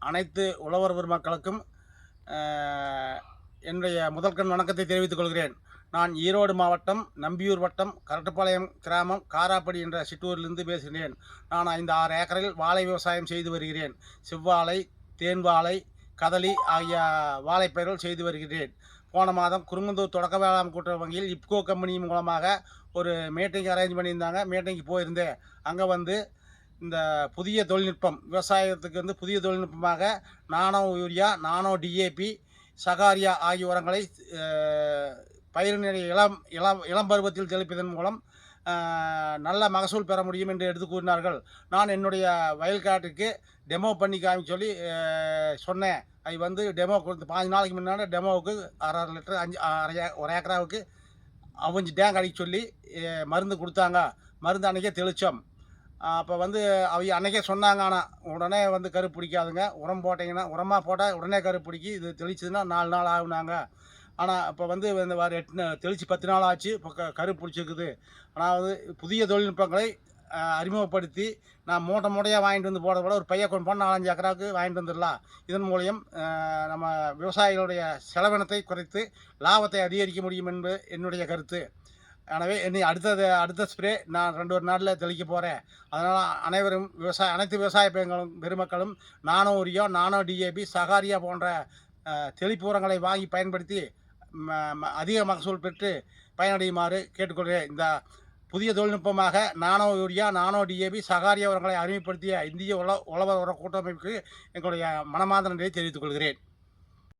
அனைத்து உழவர் பெருமக்களுக்கும் என்னுடைய முதற்கண் வணக்கத்தை தெரிவித்துக் கொள்கிறேன். நான் ஈரோடு மாவட்டம் நம்பியூர் வட்டம் கரட்டுப்பாளையம் கிராமம் காராப்படி என்ற சிற்றூரிலிருந்து பேசுகிறேன். நான் 5, 6 ஏக்கரில் வாழை விவசாயம் செய்து வருகிறேன். செவ்வாழை, தேன் வாழை, கதலி ஆகிய வாழைப்பயிர்கள் செய்து வருகிறேன். போன மாதம் குருமந்தூர் தொடக்க வேளாண் கூட்டுறவு வங்கியில் இப்கோ கம்பெனி மூலமாக ஒரு மீட்டிங் அரேஞ்ச் பண்ணியிருந்தாங்க. மீட்டிங்க்கு போயிருந்தேன். அங்கே வந்து இந்த புதிய தொழில்நுட்பம் விவசாயத்துக்கு புதிய தொழில்நுட்பமாக நானோ யூரியா, நானோ டிஏபி, சகாரியா ஆகிய உரங்களை பயிரினுடைய இளம் இளம் இளம் பருவத்தில் தெளிப்பதன் மூலம் நல்ல மகசூல் பெற முடியும் என்று எடுத்து கூறினார்கள். நான் என்னுடைய வயல்காட்டுக்கு டெமோ பண்ணி காமிக்க சொல்லி சொன்னேன். அது டெமோ கொடுத்து 15 நாளைக்கு முன்னாடி டெமோவுக்கு 1/2 லிட்டர் 1 ஏக்கராவுக்கு 5 டேங்க் அடிக்க சொல்லி மருந்து கொடுத்தாங்க. மருந்து அன்றைக்கே தெளித்தோம். அப்போ அவங்க அன்றைக்கே சொன்னாங்க. ஆனால் உடனே கரு பிடிக்காதுங்க. உரம் போட்டிங்கன்னா உரமாக போட்டால் உடனே கரு பிடிக்கி. இது தெளிச்சதுன்னா 4 நாள் ஆகுனாங்க. ஆனால் இப்போ இந்த வார 8 தெளித்து 10 நாள் ஆச்சு. இப்போ கரு பிடிச்சிருக்குது. ஆனால் புதிய தொழில்நுட்பங்களை அறிமுகப்படுத்தி நான் மூட்டை மூட்டையாக வாங்கிட்டு வந்து போடுறத விட ஒரு பைய கொண்டு போனால் 4, 5 ஏக்கராவுக்கு வாங்கிட்டு வந்துடலாம். இதன் மூலியம் நம்ம விவசாயிகளுடைய செலவினத்தை குறைத்து லாபத்தை அதிகரிக்க முடியும் என்று என்னுடைய கருத்து. எனவே அடுத்த ஸ்ப்ரே நான் 2 நாளில் தெளிக்க போகிறேன். அதனால் அனைத்து விவசாய பெருமக்களும் நானோ யூரியா, நானோ டிஏபி, சகாரியா போன்ற தெளிப்பு உரங்களை வாங்கி பயன்படுத்தி அதிக மகசூல் பெற்று பயனடையுமாறு கேட்டுக்கொள்கிறேன். இந்த புதிய தொழில்நுட்பமாக நானோ யூரியா, நானோ டிஏபி, சகாரியா உரங்களை அறிமுகப்படுத்திய இந்திய உழவர் உர கூட்டமைப்புக்கு எங்களுடைய மனமார்ந்த நன்றியை தெரிவித்துக் கொள்கிறேன்.